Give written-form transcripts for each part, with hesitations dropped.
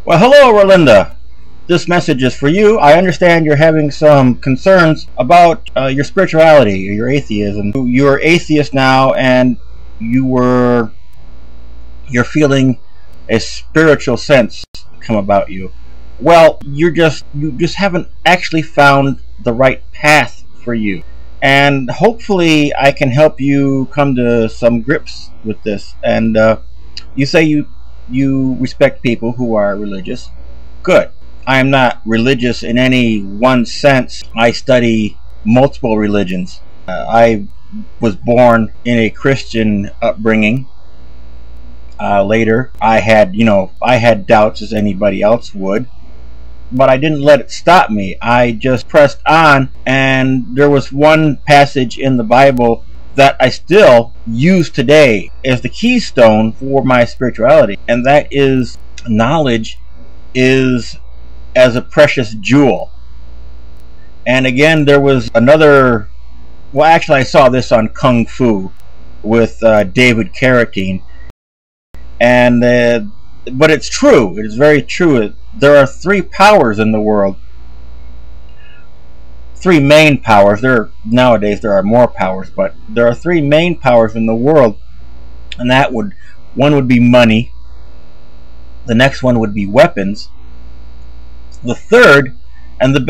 Well, hello, Rolinda. This message is for you. I understand you're having some concerns about your spirituality or your atheism. You're atheist now, and you're feeling a spiritual sense come about you. Well, you just haven't actually found the right path for you. And hopefully I can help you come to some grips with this. And you say you respect people who are religious. Good. I am not religious in any one sense. I study multiple religions. I was born in a Christian upbringing. Later, I had doubts as anybody else would, but I didn't let it stop me. I just pressed on, and there was one passage in the Bible that I still use today as the keystone for my spirituality, and that is, knowledge is as a precious jewel. And again, there was another, well, actually I saw this on Kung Fu with David Carradine, and but it's true. It is very true. There are three powers in the world. Three main powers. Nowadays there are more powers, but there are three main powers in the world, and one would be money. The next one would be weapons. The third, and the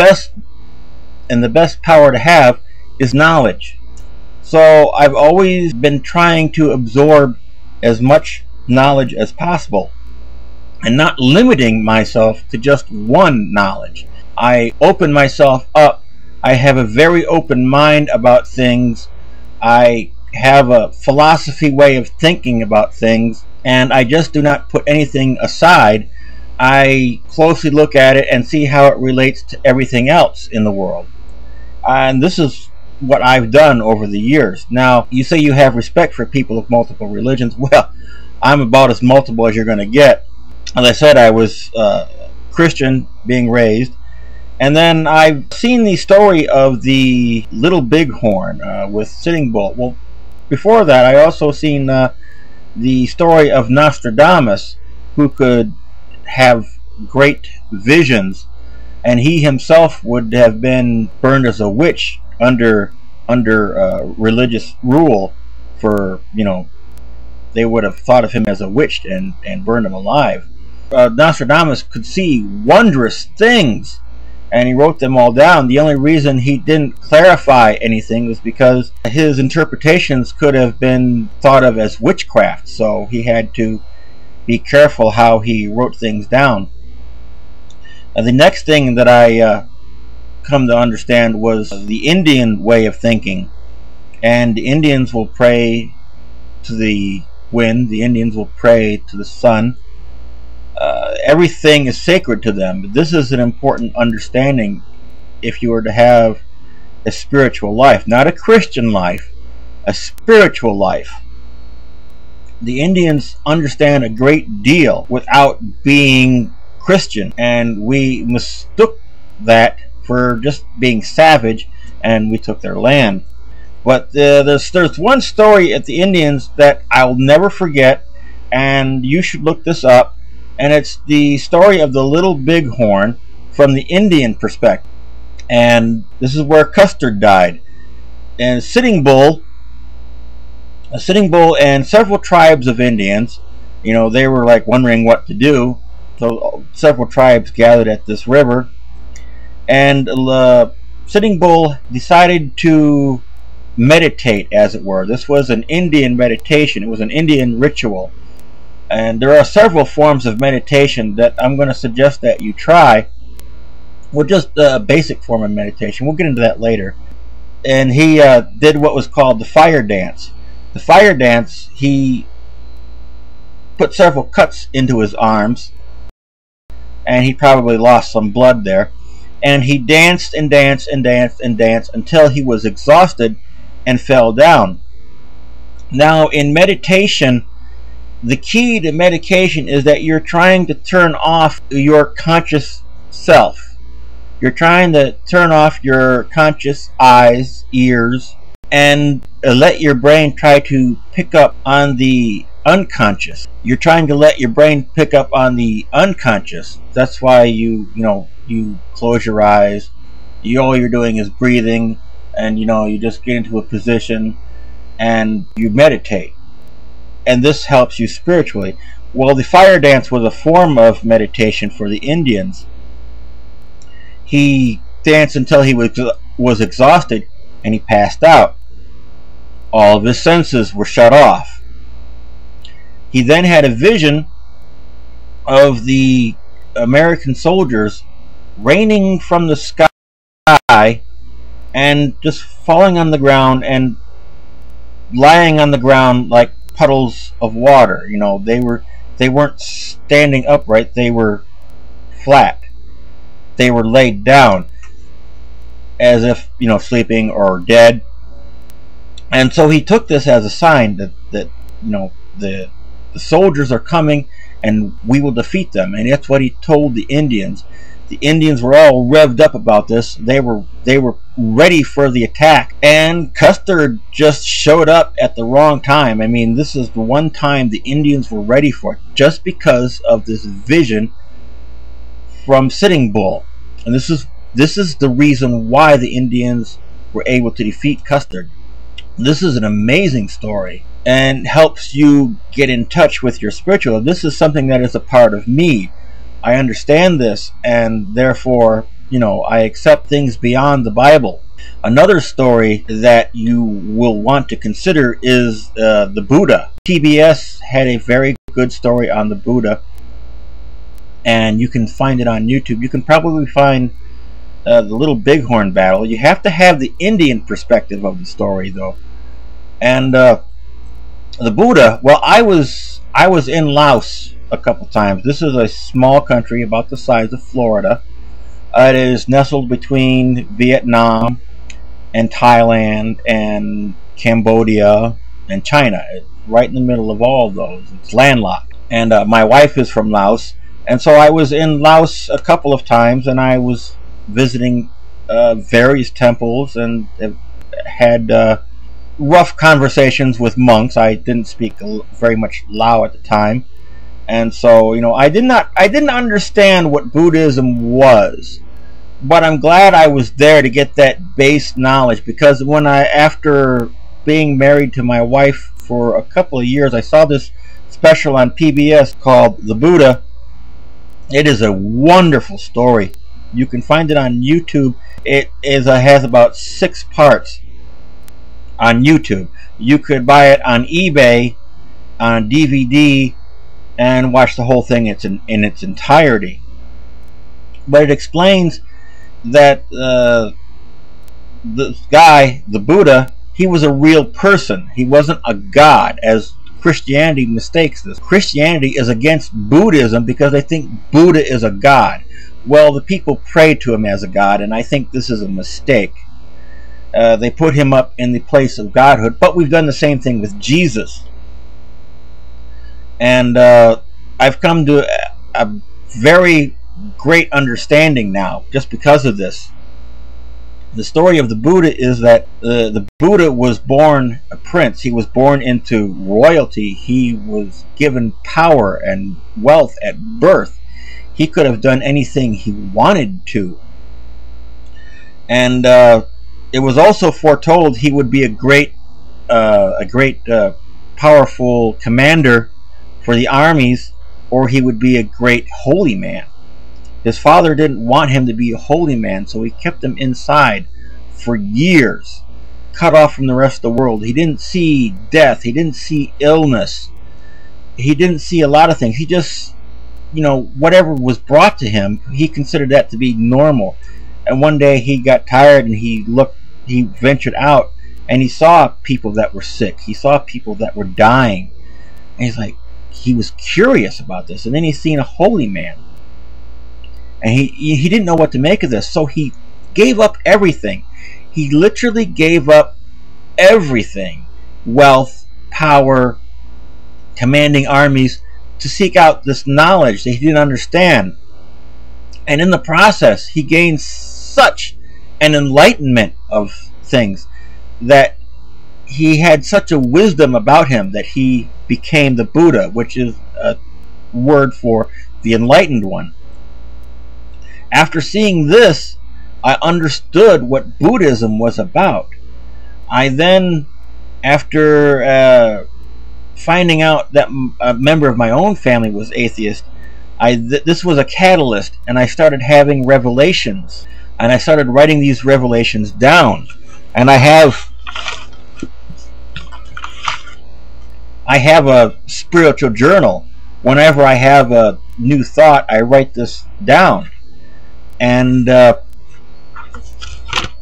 best power to have, is knowledge. So I've always been trying to absorb as much knowledge as possible, and not limiting myself to just one knowledge. I open myself up. I have a very open mind about things. I have a philosophy way of thinking about things, and I just do not put anything aside. I closely look at it and see how it relates to everything else in the world. And this is what I've done over the years. Now, you say you have respect for people of multiple religions. Well, I'm about as multiple as you're going to get. As I said, I was Christian, being raised. And then I've seen the story of the little bighorn with Sitting Bull. Well, before that, I also seen the story of Nostradamus, who could have great visions, and he himself would have been burned as a witch under religious rule. For, they would have thought of him as a witch and burned him alive. Nostradamus could see wondrous things, and he wrote them all down. The only reason he didn't clarify anything was because his interpretations could have been thought of as witchcraft, so he had to be careful how he wrote things down. And the next thing that I come to understand was the Indian way of thinking. And the Indians will pray to the wind. The Indians will pray to the sun. Everything is sacred to them. This is an important understanding if you were to have a spiritual life. Not a Christian life, a spiritual life. The Indians understand a great deal without being Christian, and we mistook that for just being savage, and we took their land. But there's one story at the Indians that I'll never forget, and you should look this up, and it's the story of the little bighorn from the Indian perspective. And this is where Custard died. And Sitting Bull and several tribes of Indians, they were like wondering what to do. So several tribes gathered at this river, and Sitting Bull decided to meditate, as it were. This was an Indian meditation. It was an Indian ritual. And there are several forms of meditation that I'm going to suggest that you try. Well, just a basic form of meditation. We'll get into that later. And he did what was called the fire dance. The fire dance, he put several cuts into his arms, and he probably lost some blood there. And he danced and danced and danced and danced until he was exhausted and fell down. Now, in meditation, the key to meditation is that you're trying to turn off your conscious self. You're trying to turn off your conscious eyes, ears, and let your brain try to pick up on the unconscious. You're trying to let your brain pick up on the unconscious. That's why you close your eyes. All you're doing is breathing, and you just get into a position and you meditate. And this helps you spiritually. Well, the fire dance was a form of meditation for the Indians. He danced until he was exhausted, and he passed out. All of his senses were shut off. He then had a vision of the American soldiers raining from the sky and just falling on the ground and lying on the ground like puddles of water. They weren't standing upright, they were flat. They were laid down as if, sleeping or dead. And so he took this as a sign that the soldiers are coming and we will defeat them. And that's what he told the Indians. The Indians were all revved up about this. They were ready for the attack. And Custer just showed up at the wrong time. I mean, this is the one time the Indians were ready for it, just because of this vision from Sitting Bull. And this is the reason why the Indians were able to defeat Custer. This is an amazing story and helps you get in touch with your spiritual. This is something that is a part of me. I understand this, and therefore, I accept things beyond the Bible. Another story that you will want to consider is the Buddha. PBS had a very good story on the Buddha, and you can find it on YouTube. You can probably find the Little Bighorn battle. You have to have the Indian perspective of the story, though. And the Buddha, well, I was in Laos a couple times. This is a small country about the size of Florida. It is nestled between Vietnam and Thailand and Cambodia and China. It's right in the middle of all of those. It's landlocked. And my wife is from Laos, and so I was in Laos a couple of times, and I was visiting various temples and had rough conversations with monks. I didn't speak very much Lao at the time, and so I didn't understand what Buddhism was, but I'm glad I was there to get that base knowledge, because after being married to my wife for a couple of years, I saw this special on PBS called The Buddha. It is a wonderful story. You can find it on YouTube. It has about 6 parts on YouTube. You could buy it on eBay on DVD and watch the whole thing in its entirety. But it explains that the guy, the Buddha, he was a real person. He wasn't a god, as Christianity mistakes this. Christianity is against Buddhism because they think Buddha is a god. Well, the people pray to him as a god, and I think this is a mistake. They put him up in the place of godhood, but we've done the same thing with Jesus. And I've come to a very great understanding now just because of this. The story of the Buddha is that the Buddha was born a prince. He was born into royalty. He was given power and wealth at birth. He could have done anything he wanted to. And it was also foretold he would be a great powerful commander for the armies, or he would be a great holy man. His father didn't want him to be a holy man, so he kept him inside for years, cut off from the rest of the world. He didn't see death. He didn't see illness. He didn't see a lot of things. He just, whatever was brought to him, he considered that to be normal. And one day he got tired and he ventured out, and he saw people that were sick. He saw people that were dying. And he was curious about this. And then he seen a holy man. And he didn't know what to make of this. So he gave up everything. He literally gave up everything. Wealth, power, commanding armies, to seek out this knowledge that he didn't understand. And in the process, he gained such an enlightenment of things that he had such a wisdom about him that he became the Buddha, which is a word for the enlightened one. After seeing this, I understood what Buddhism was about. I then, after finding out that a member of my own family was atheist, this was a catalyst, and I started having revelations, and I started writing these revelations down. And I have a spiritual journal. Whenever I have a new thought, I write this down. And a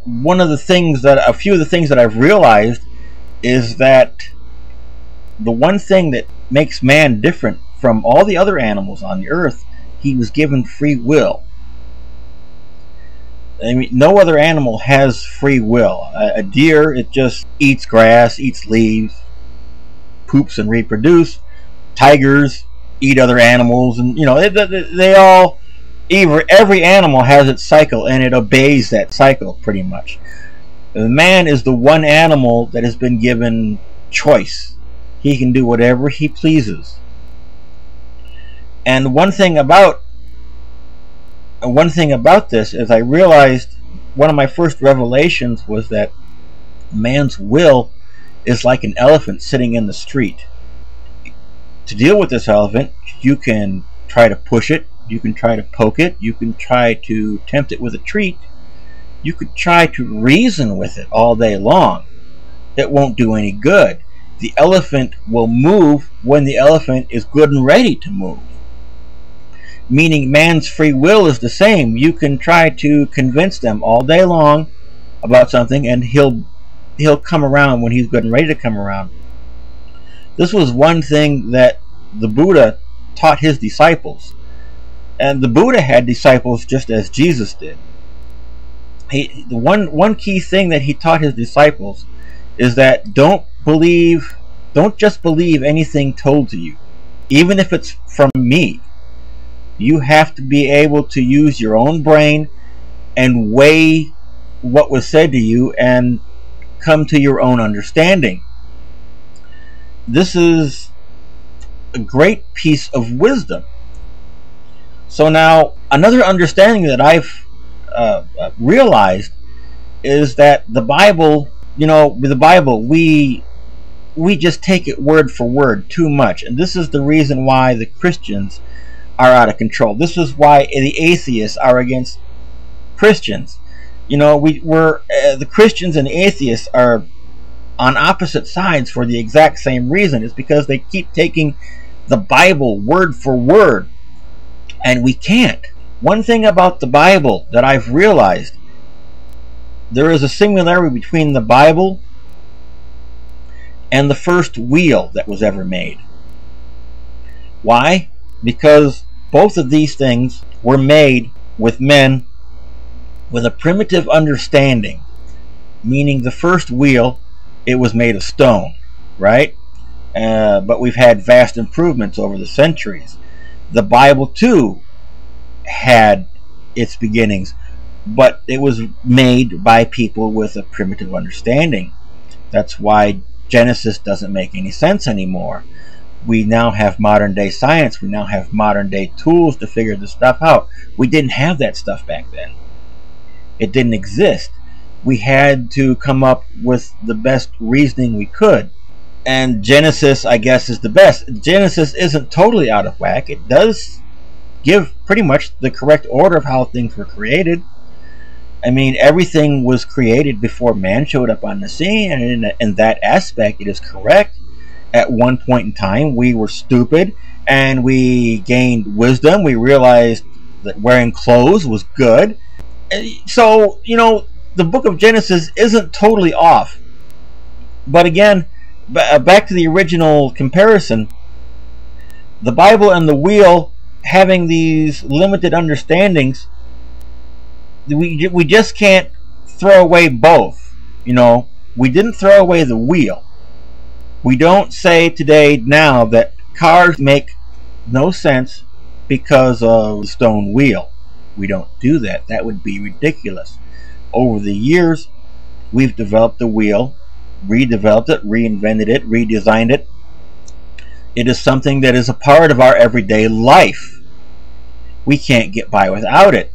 few of the things that I've realized is that the one thing that makes man different from all the other animals on the earth, he was given free will. I mean, no other animal has free will. A deer, it just eats grass, eats leaves, poops and reproduce. Tigers eat other animals, and they all, every animal has its cycle, and it obeys that cycle pretty much. Man is the one animal that has been given choice. He can do whatever he pleases. And one thing about this is I realized one of my first revelations was that man's will is like an elephant sitting in the street. To deal with this elephant, you can try to push it, you can try to poke it, you can try to tempt it with a treat, you could try to reason with it all day long. It won't do any good. The elephant will move when the elephant is good and ready to move. Meaning man's free will is the same. You can try to convince them all day long about something, and he'll come around when he's good and ready to come around. This was one thing that the Buddha taught his disciples. And the Buddha had disciples just as Jesus did. The one key thing that he taught his disciples is that don't just believe anything told to you, even if it's from me. You have to be able to use your own brain and weigh what was said to you and come to your own understanding. This is a great piece of wisdom. So now, another understanding that I've realized is that the Bible, we just take it word for word too much, and this is the reason why the Christians are out of control. This is why the atheists are against Christians. The Christians and the atheists are on opposite sides for the exact same reason. It's because they keep taking the Bible word for word, and we can't. One thing about the Bible that I've realized, there is a similarity between the Bible and the first wheel that was ever made. Why? Because both of these things were made with men with a primitive understanding. Meaning the first wheel, it was made of stone, right? But we've had vast improvements over the centuries. The Bible too had its beginnings, but it was made by people with a primitive understanding. That's why Genesis doesn't make any sense anymore. We now have modern day science. We now have modern day tools to figure this stuff out. We didn't have that stuff back then. It didn't exist. We had to come up with the best reasoning we could. And Genesis, I guess, is the best. Genesis isn't totally out of whack. It does give pretty much the correct order of how things were created. I mean, everything was created before man showed up on the scene, and in that aspect, it is correct. At one point in time, we were stupid, and we gained wisdom. We realized that wearing clothes was good. So, the book of Genesis isn't totally off. But again, back to the original comparison, the Bible and the wheel having these limited understandings, we just can't throw away both. We didn't throw away the wheel. We don't say today now that cars make no sense because of the stone wheel. We don't do that. That would be ridiculous. Over the years, we've developed the wheel redeveloped it, reinvented it, redesigned it. It is something that is a part of our everyday life. We can't get by without it.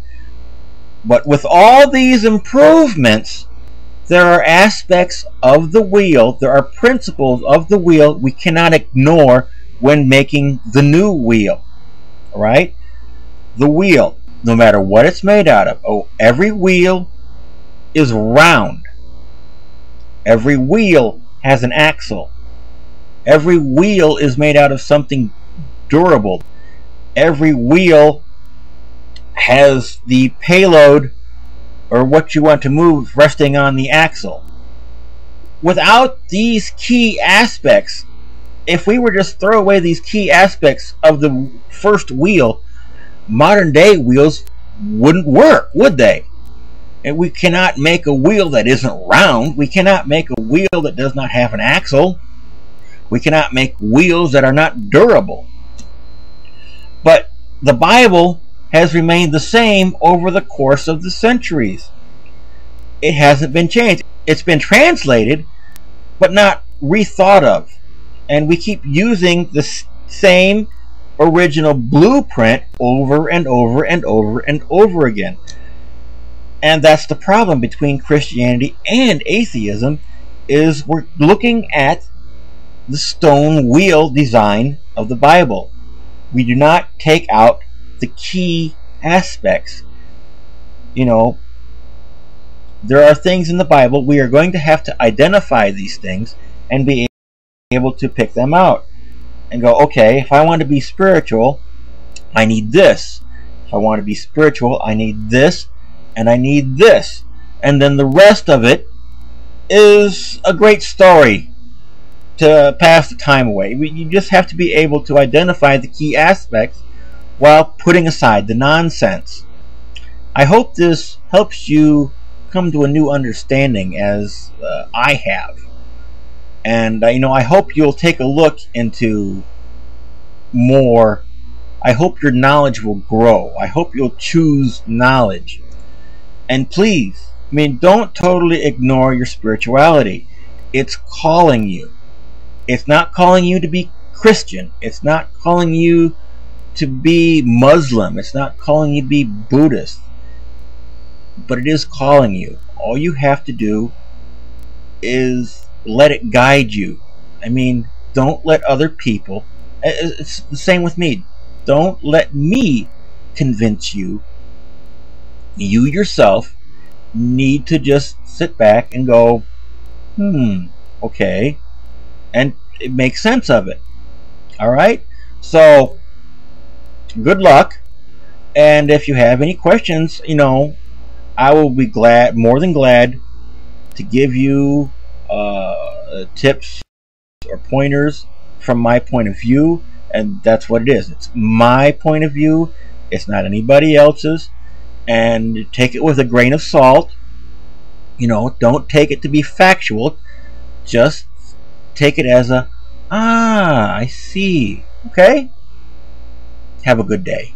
But with all these improvements, there are aspects of the wheel, there are principles of the wheel we cannot ignore when making the new wheel. Alright? The wheel, no matter what it's made out of, every wheel is round. Every wheel has an axle. Every wheel is made out of something durable. Every wheel has the payload, or what you want to move, resting on the axle. Without these key aspects, if we were just throw away these key aspects of the first wheel, modern day wheels wouldn't work, would they? And we cannot make a wheel that isn't round. We cannot make a wheel that does not have an axle. We cannot make wheels that are not durable. But the Bible has remained the same over the course of the centuries. It hasn't been changed. It's been translated, but not rethought of. And we keep using the same original blueprint over and over and over and over again. And that's the problem between Christianity and atheism, is we're looking at the stone wheel design of the Bible. We do not take out the key aspects. You know, there are things in the Bible we are going to have to identify these things and be able to pick them out and go, okay, if I want to be spiritual, I need this. If I want to be spiritual, I need this, and I need this. And then the rest of it is a great story to pass the time away. You just have to be able to identify the key aspects while putting aside the nonsense. I hope this helps you come to a new understanding, as I have. And I hope you'll take a look into more. I hope your knowledge will grow. I hope you'll choose knowledge. And please, don't totally ignore your spirituality. It's calling you. It's not calling you to be Christian. It's not calling you to be Muslim. It's not calling you to be Buddhist. But it is calling you. All you have to do is let it guide you. Don't let other people. It's the same with me. Don't let me convince you. You yourself need to just sit back and go, okay, and make sense of it. Alright? So, good luck. And if you have any questions, I will be more than glad to give you tips or pointers from my point of view. And that's what it is. It's my point of view. It's not anybody else's. And take it with a grain of salt. Don't take it to be factual. Just take it as I see. Okay? Have a good day.